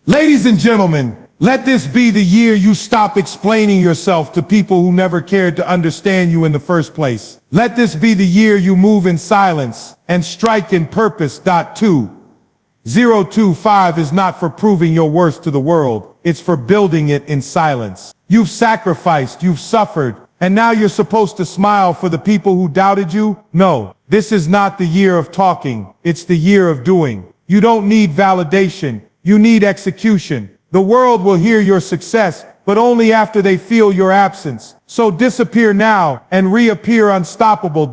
Ladies and gentlemen, let this be the year you stop explaining yourself to people who never cared to understand you in the first place. Let this be the year you move in silence and strike in purpose. 2025 is not for proving your worth to the world, it's for building it in silence. You've sacrificed, you've suffered, and now you're supposed to smile for the people who doubted you? No, this is not the year of talking, it's the year of doing. You don't need validation, you need execution. The world will hear your success, but only after they feel your absence. So disappear now and reappear unstoppable.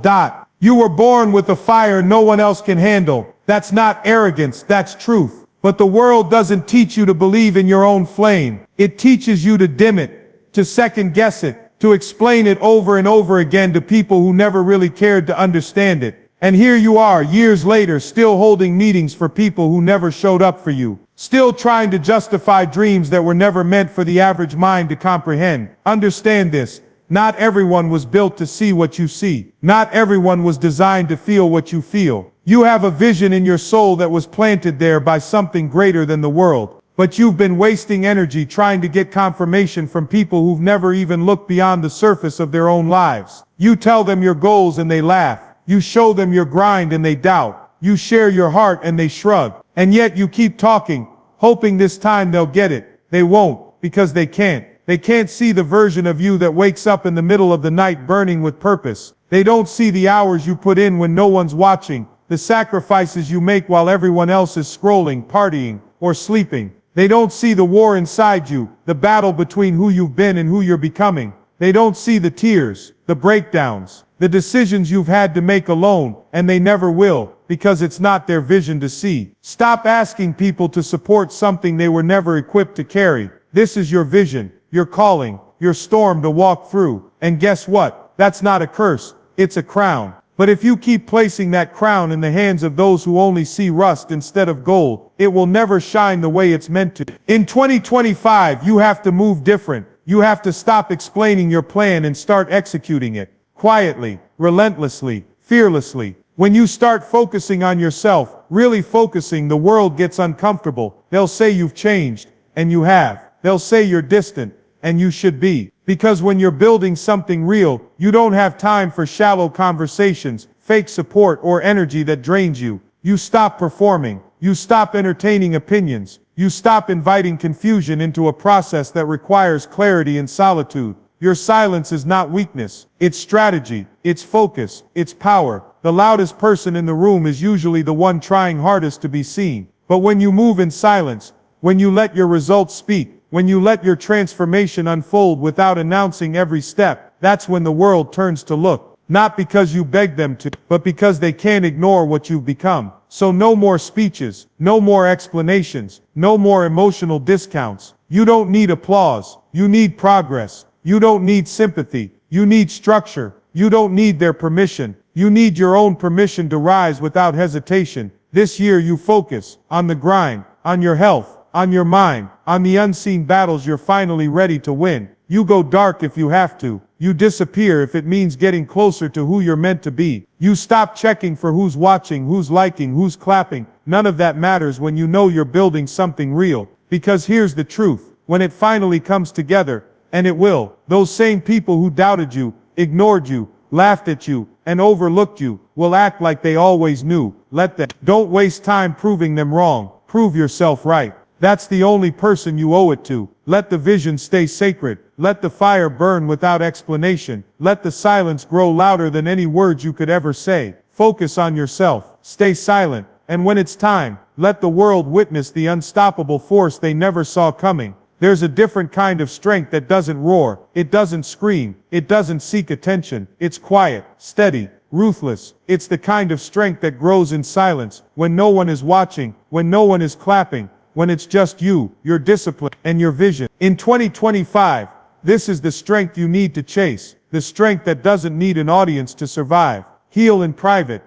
You were born with a fire no one else can handle. That's not arrogance, that's truth. But the world doesn't teach you to believe in your own flame. It teaches you to dim it, to second guess it, to explain it over and over again to people who never really cared to understand it. And here you are, years later, still holding meetings for people who never showed up for you. Still trying to justify dreams that were never meant for the average mind to comprehend. Understand this. Not everyone was built to see what you see. Not everyone was designed to feel what you feel. You have a vision in your soul that was planted there by something greater than the world. But you've been wasting energy trying to get confirmation from people who've never even looked beyond the surface of their own lives. You tell them your goals and they laugh. You show them your grind and they doubt. You share your heart and they shrug. And yet you keep talking, hoping this time they'll get it. They won't, because they can't. They can't see the version of you that wakes up in the middle of the night burning with purpose. They don't see the hours you put in when no one's watching, the sacrifices you make while everyone else is scrolling, partying, or sleeping. They don't see the war inside you, the battle between who you've been and who you're becoming. They don't see the tears, the breakdowns, the decisions you've had to make alone, and they never will, because it's not their vision to see. Stop asking people to support something they were never equipped to carry. This is your vision, your calling, your storm to walk through. And guess what? That's not a curse, it's a crown. But if you keep placing that crown in the hands of those who only see rust instead of gold, it will never shine the way it's meant to. In 2025, you have to move different. You have to stop explaining your plan and start executing it. Quietly, relentlessly, fearlessly. When you start focusing on yourself, really focusing, the world gets uncomfortable. They'll say you've changed, and you have. They'll say you're distant, and you should be. Because when you're building something real, you don't have time for shallow conversations, fake support, or energy that drains you. You stop performing. You stop entertaining opinions. You stop inviting confusion into a process that requires clarity and solitude. Your silence is not weakness. It's strategy. It's focus. It's power. The loudest person in the room is usually the one trying hardest to be seen. But when you move in silence, when you let your results speak, when you let your transformation unfold without announcing every step, that's when the world turns to look. Not because you begged them to, but because they can't ignore what you've become. So no more speeches, no more explanations, no more emotional discounts. You don't need applause. You need progress. You don't need sympathy. You need structure. You don't need their permission. You need your own permission to rise without hesitation. This year you focus on the grind, on your health, on your mind, on the unseen battles you're finally ready to win. You go dark if you have to. You disappear if it means getting closer to who you're meant to be. You stop checking for who's watching, who's liking, who's clapping. None of that matters when you know you're building something real. Because here's the truth. When it finally comes together, and it will, those same people who doubted you, ignored you, laughed at you, and overlooked you, will act like they always knew. Let them. Don't waste time proving them wrong. Prove yourself right. That's the only person you owe it to. Let the vision stay sacred. Let the fire burn without explanation. Let the silence grow louder than any words you could ever say. Focus on yourself. Stay silent. And when it's time, let the world witness the unstoppable force they never saw coming. There's a different kind of strength that doesn't roar. It doesn't scream. It doesn't seek attention. It's quiet, steady, ruthless. It's the kind of strength that grows in silence, when no one is watching, when no one is clapping, when it's just you, your discipline, and your vision. In 2025, this is the strength you need to chase. The strength that doesn't need an audience to survive. Heal in private,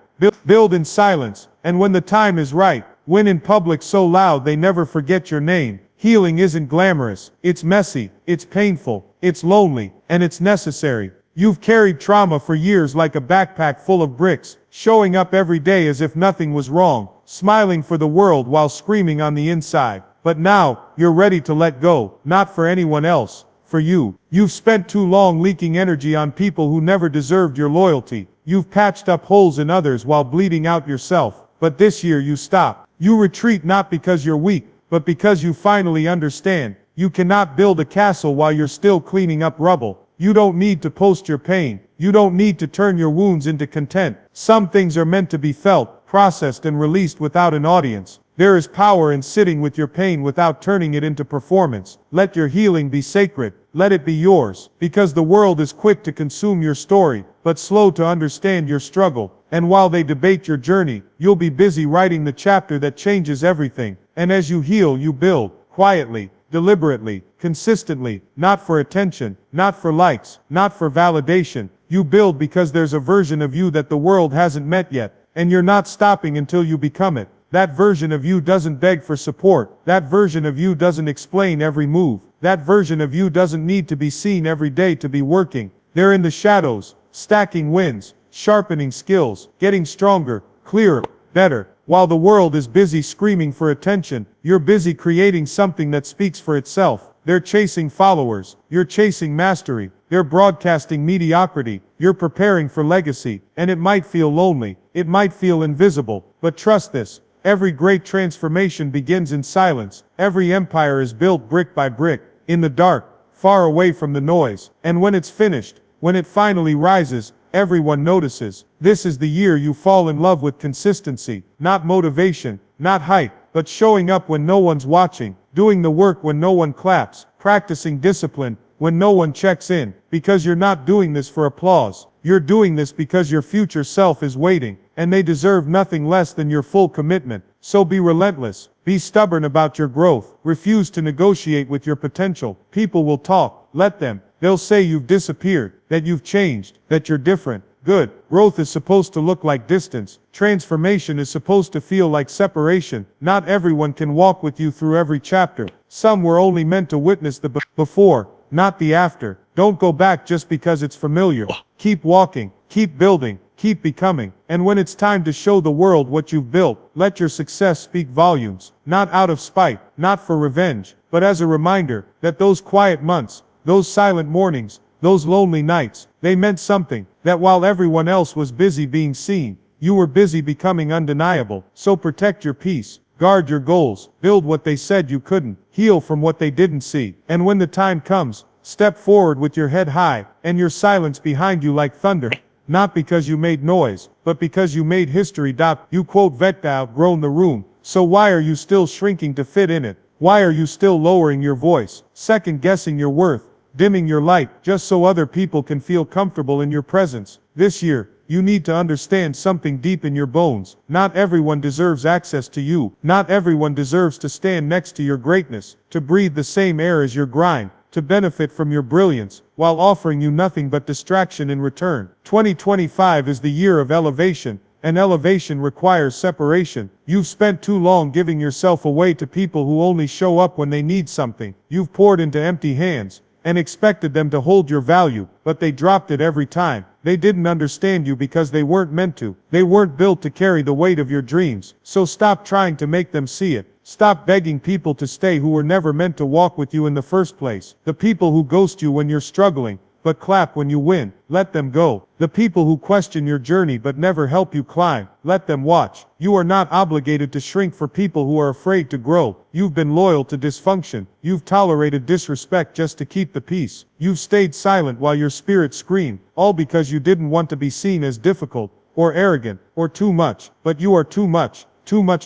build in silence, and when the time is right, win in public so loud they never forget your name. Healing isn't glamorous. It's messy, it's painful, it's lonely, and it's necessary. You've carried trauma for years like a backpack full of bricks, showing up every day as if nothing was wrong, smiling for the world while screaming on the inside. But now, you're ready to let go, not for anyone else, for you. You've spent too long leaking energy on people who never deserved your loyalty. You've patched up holes in others while bleeding out yourself. But this year you stop. You retreat not because you're weak, but because you finally understand. You cannot build a castle while you're still cleaning up rubble. You don't need to post your pain. You don't need to turn your wounds into content. Some things are meant to be felt, processed and released without an audience. There is power in sitting with your pain without turning it into performance. Let your healing be sacred. Let it be yours. Because the world is quick to consume your story, but slow to understand your struggle. And while they debate your journey, you'll be busy writing the chapter that changes everything. And as you heal, you build, quietly, deliberately, consistently, not for attention, not for likes, not for validation. You build because there's a version of you that the world hasn't met yet, and you're not stopping until you become it. That version of you doesn't beg for support. That version of you doesn't explain every move. That version of you doesn't need to be seen every day to be working. They're in the shadows, stacking wins, sharpening skills, getting stronger, clearer, better. While the world is busy screaming for attention, you're busy creating something that speaks for itself. They're chasing followers. You're chasing mastery. They're broadcasting mediocrity. You're preparing for legacy. And it might feel lonely. It might feel invisible. But trust this. Every great transformation begins in silence. Every empire is built brick by brick, in the dark, far away from the noise. And when it's finished, when it finally rises, everyone notices. This is the year you fall in love with consistency, not motivation, not hype, but showing up when no one's watching, doing the work when no one claps, practicing discipline when no one checks in, because you're not doing this for applause. You're doing this because your future self is waiting, and they deserve nothing less than your full commitment. So be relentless, be stubborn about your growth, refuse to negotiate with your potential. People will talk, let them. They'll say you've disappeared, that you've changed, that you're different. Good. Growth is supposed to look like distance. Transformation is supposed to feel like separation. Not everyone can walk with you through every chapter. Some were only meant to witness the before, not the after. Don't go back just because it's familiar. Keep walking, keep building, keep becoming. And when it's time to show the world what you've built, let your success speak volumes. Not out of spite, not for revenge, but as a reminder that those quiet months, those silent mornings, those lonely nights, they meant something. That while everyone else was busy being seen, you were busy becoming undeniable. So protect your peace, guard your goals, build what they said you couldn't, heal from what they didn't see. And when the time comes, step forward with your head high, and your silence behind you like thunder. Not because you made noise, but because you made history. You quote Vecta outgrown the room, so why are you still shrinking to fit in it? Why are you still lowering your voice, second guessing your worth, dimming your light, just so other people can feel comfortable in your presence? This year, you need to understand something deep in your bones. Not everyone deserves access to you. Not everyone deserves to stand next to your greatness, to breathe the same air as your grind, to benefit from your brilliance, while offering you nothing but distraction in return. 2025 is the year of elevation, and elevation requires separation. You've spent too long giving yourself away to people who only show up when they need something. You've poured into empty hands, and expected them to hold your value, but they dropped it every time. They didn't understand you because they weren't meant to. They weren't built to carry the weight of your dreams. So stop trying to make them see it. Stop begging people to stay who were never meant to walk with you in the first place. The people who ghost you when you're struggling, but clap when you win, let them go. The people who question your journey but never help you climb, let them watch. You are not obligated to shrink for people who are afraid to grow. You've been loyal to dysfunction. You've tolerated disrespect just to keep the peace. You've stayed silent while your spirit screamed, all because you didn't want to be seen as difficult, or arrogant, or too much. But you are too much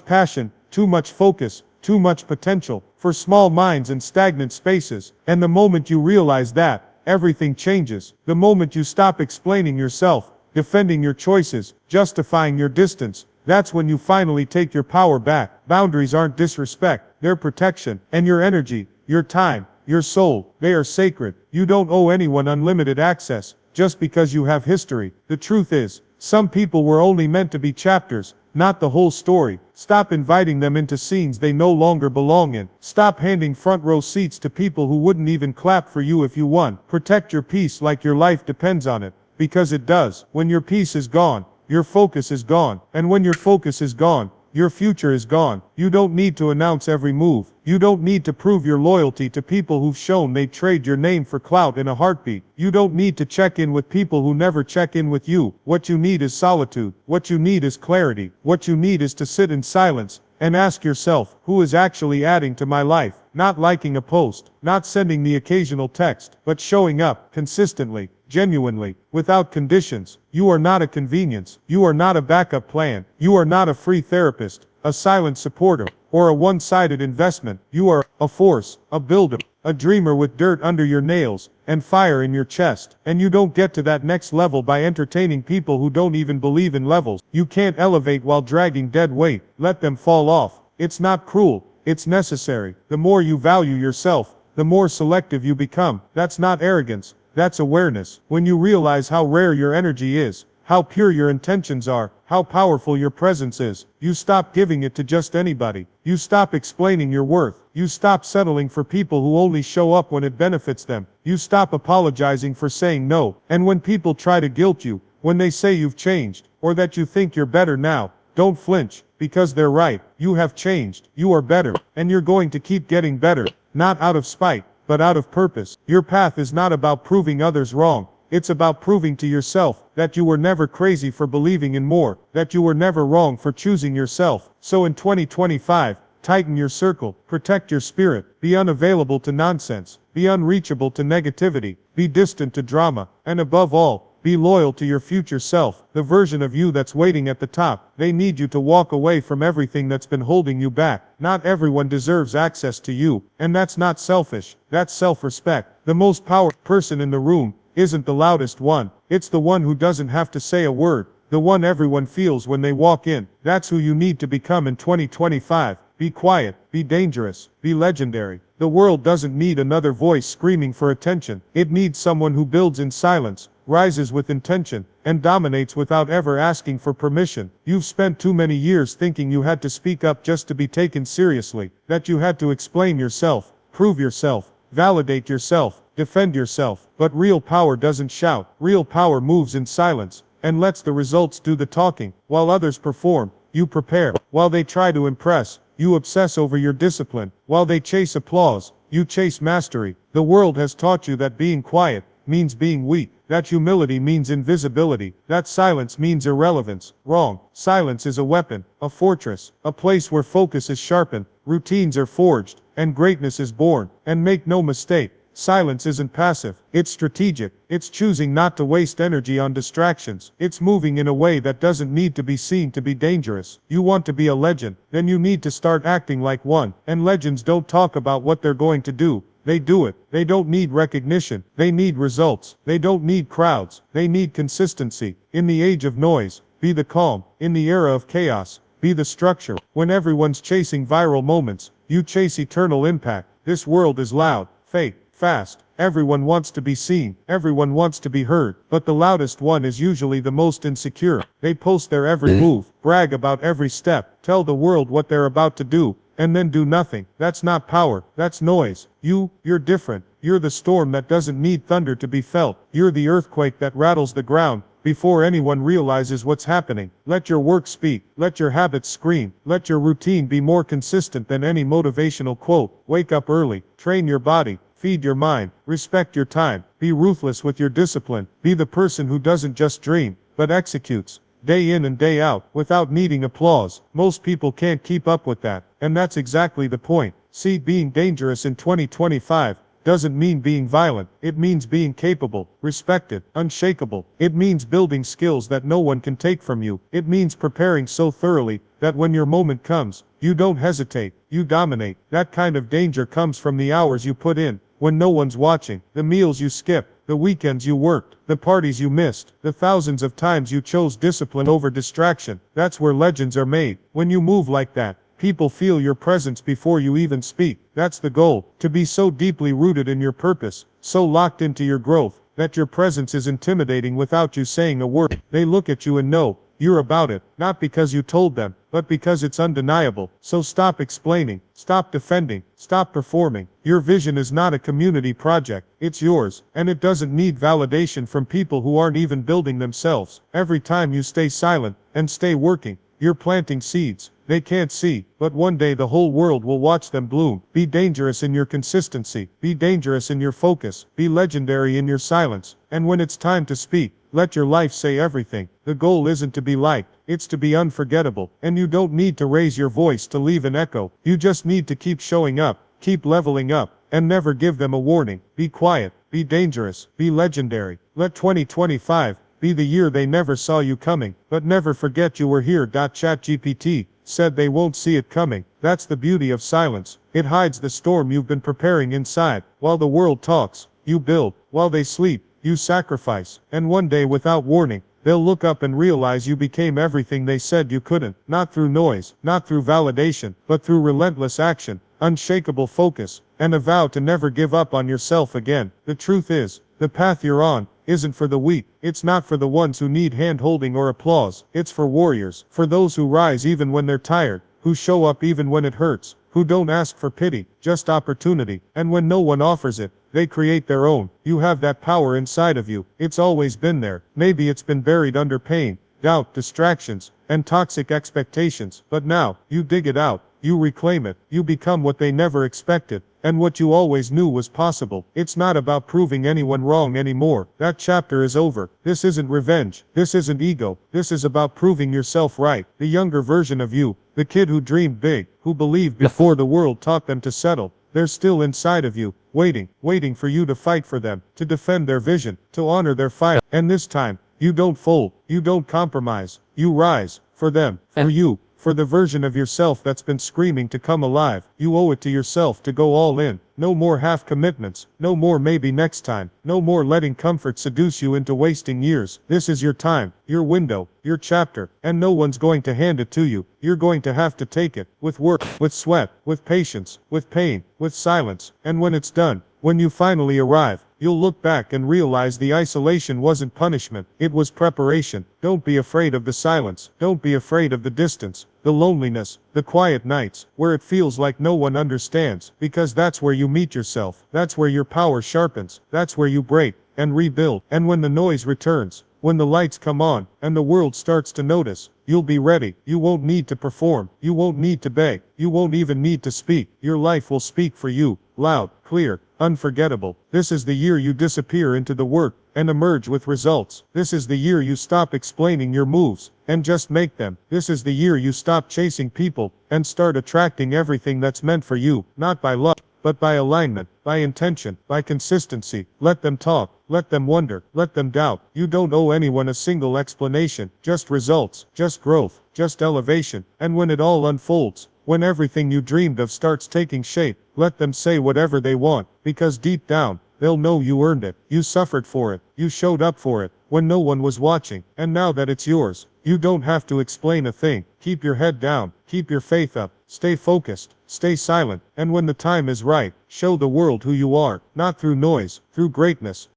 passion, too much focus, too much potential, for small minds and stagnant spaces. And the moment you realize that, everything changes. The moment you stop explaining yourself, defending your choices, justifying your distance, that's when you finally take your power back. Boundaries aren't disrespect, they're protection. And your energy, your time, your soul, they are sacred. You don't owe anyone unlimited access, just because you have history. The truth is, some people were only meant to be chapters, not the whole story. Stop inviting them into scenes they no longer belong in. Stop handing front row seats to people who wouldn't even clap for you if you won. Protect your peace like your life depends on it, because it does. When your peace is gone, your focus is gone. And when your focus is gone, your future is gone. You don't need to announce every move. You don't need to prove your loyalty to people who've shown they'd trade your name for clout in a heartbeat. You don't need to check in with people who never check in with you. What you need is solitude. What you need is clarity. What you need is to sit in silence and ask yourself, who is actually adding to my life? Not liking a post, not sending the occasional text, but showing up consistently, genuinely, without conditions. You are not a convenience. You are not a backup plan. You are not a free therapist, a silent supporter, or a one-sided investment. You are a force, a builder, a dreamer with dirt under your nails and fire in your chest. And you don't get to that next level by entertaining people who don't even believe in levels. You can't elevate while dragging dead weight. Let them fall off. It's not cruel. It's necessary. The more you value yourself, the more selective you become. That's not arrogance. That's awareness. When you realize how rare your energy is, how pure your intentions are, how powerful your presence is, you stop giving it to just anybody. You stop explaining your worth. You stop settling for people who only show up when it benefits them. You stop apologizing for saying no. And when people try to guilt you, when they say you've changed, or that you think you're better now, don't flinch, because they're right. You have changed. You are better. And you're going to keep getting better. Not out of spite, but out of purpose. Your path is not about proving others wrong. It's about proving to yourself that you were never crazy for believing in more, that you were never wrong for choosing yourself. So in 2025, tighten your circle, protect your spirit, be unavailable to nonsense, be unreachable to negativity, be distant to drama, and above all, be loyal to your future self, the version of you that's waiting at the top. They need you to walk away from everything that's been holding you back. Not everyone deserves access to you, and that's not selfish, that's self-respect. The most powerful person in the room isn't the loudest one, it's the one who doesn't have to say a word, the one everyone feels when they walk in. That's who you need to become in 2025. Be quiet, be dangerous, be legendary. The world doesn't need another voice screaming for attention. It needs someone who builds in silence, rises with intention, and dominates without ever asking for permission. You've spent too many years thinking you had to speak up just to be taken seriously, that you had to explain yourself, prove yourself, validate yourself, defend yourself. But real power doesn't shout. Real power moves in silence, and lets the results do the talking. While others perform, you prepare. While they try to impress, you obsess over your discipline. While they chase applause, you chase mastery. The world has taught you that being quiet means being weak, that humility means invisibility, that silence means irrelevance. Wrong. Silence is a weapon, a fortress, a place where focus is sharpened, routines are forged, and greatness is born. And make no mistake, silence isn't passive, it's strategic. It's choosing not to waste energy on distractions. It's moving in a way that doesn't need to be seen to be dangerous. You want to be a legend, then you need to start acting like one. And legends don't talk about what they're going to do. They do it. They don't need recognition. They need results. They don't need crowds. They need consistency. In the age of noise, be the calm. In the era of chaos, be the structure. When everyone's chasing viral moments, you chase eternal impact. This world is loud, fake, fast. Everyone wants to be seen. Everyone wants to be heard. But the loudest one is usually the most insecure. They post their every move, brag about every step, tell the world what they're about to do, and then do nothing. That's not power, that's noise. You're different. You're the storm that doesn't need thunder to be felt. You're the earthquake that rattles the ground before anyone realizes what's happening. Let your work speak. Let your habits scream. Let your routine be more consistent than any motivational quote. Wake up early. Train your body. Feed your mind. Respect your time. Be ruthless with your discipline. Be the person who doesn't just dream, but executes, day in and day out, without needing applause. Most people can't keep up with that, and that's exactly the point. See, being dangerous in 2025 doesn't mean being violent. It means being capable, respected, unshakable. It means building skills that no one can take from you. It means preparing so thoroughly that when your moment comes, you don't hesitate, you dominate. That kind of danger comes from the hours you put in, when no one's watching, the meals you skipped, the weekends you worked, the parties you missed, the thousands of times you chose discipline over distraction. That's where legends are made. When you move like that, people feel your presence before you even speak. That's the goal, to be so deeply rooted in your purpose, so locked into your growth, that your presence is intimidating without you saying a word. They look at you and know you're about it, not because you told them, but because it's undeniable. So stop explaining, stop defending, stop performing. Your vision is not a community project, it's yours, and it doesn't need validation from people who aren't even building themselves. Every time you stay silent and stay working, you're planting seeds. they can't see, but one day the whole world will watch them bloom. Be dangerous in your consistency. Be dangerous in your focus. Be legendary in your silence. And when it's time to speak, let your life say everything. The goal isn't to be liked, it's to be unforgettable. And you don't need to raise your voice to leave an echo. You just need to keep showing up, keep leveling up, and never give them a warning. Be quiet, be dangerous, be legendary. Let 2025 be the year they never saw you coming, but never forget you were here. ChatGPT said they won't see it coming. That's the beauty of silence. It hides the storm you've been preparing inside. While the world talks, you build. While they sleep, you sacrifice. And one day, without warning, they'll look up and realize you became everything they said you couldn't. Not through noise, not through validation, but through relentless action, unshakable focus, and a vow to never give up on yourself again. The truth is, the path you're on isn't for the weak. It's not for the ones who need hand-holding or applause. It's for warriors, for those who rise even when they're tired, who show up even when it hurts, who don't ask for pity, just opportunity. And when no one offers it, they create their own. You have that power inside of you. It's always been there. Maybe it's been buried under pain, doubt, distractions, and toxic expectations. But now, you dig it out. You reclaim it. You become what they never expected, and what you always knew was possible. It's not about proving anyone wrong anymore. That chapter is over. This isn't revenge. This isn't ego. This is about proving yourself right. The younger version of you, the kid who dreamed big, who believed before the world taught them to settle, they're still inside of you, waiting for you to fight for them, to defend their vision, to honor their fire. And this time, you don't fold, you don't compromise, you rise, for them, for you. For the version of yourself that's been screaming to come alive. You owe it to yourself to go all in. No more half commitments. No more maybe next time. No more letting comfort seduce you into wasting years. This is your time, your window, your chapter, and no one's going to hand it to you. You're going to have to take it, with work, with sweat, with patience, with pain, with silence. And when it's done, when you finally arrive, you'll look back and realize the isolation wasn't punishment, it was preparation. Don't be afraid of the silence. Don't be afraid of the distance, the loneliness, the quiet nights, where it feels like no one understands, because that's where you meet yourself. That's where your power sharpens. That's where you break and rebuild. And when the noise returns, when the lights come on, and the world starts to notice, you'll be ready. You won't need to perform. You won't need to beg. You won't even need to speak. Your life will speak for you, loud, clear, unforgettable. This is the year you disappear into the work and emerge with results. This is the year you stop explaining your moves and just make them. This is the year you stop chasing people and start attracting everything that's meant for you, not by luck, but by alignment, by intention, by consistency. Let them talk, let them wonder, let them doubt. You don't owe anyone a single explanation, just results, just growth, just elevation. And when it all unfolds, when everything you dreamed of starts taking shape, let them say whatever they want, because deep down, they'll know you earned it. You suffered for it. You showed up for it when no one was watching. And now that it's yours, you don't have to explain a thing. Keep your head down. Keep your faith up. Stay focused. Stay silent. And when the time is right, show the world who you are. Not through noise, through greatness.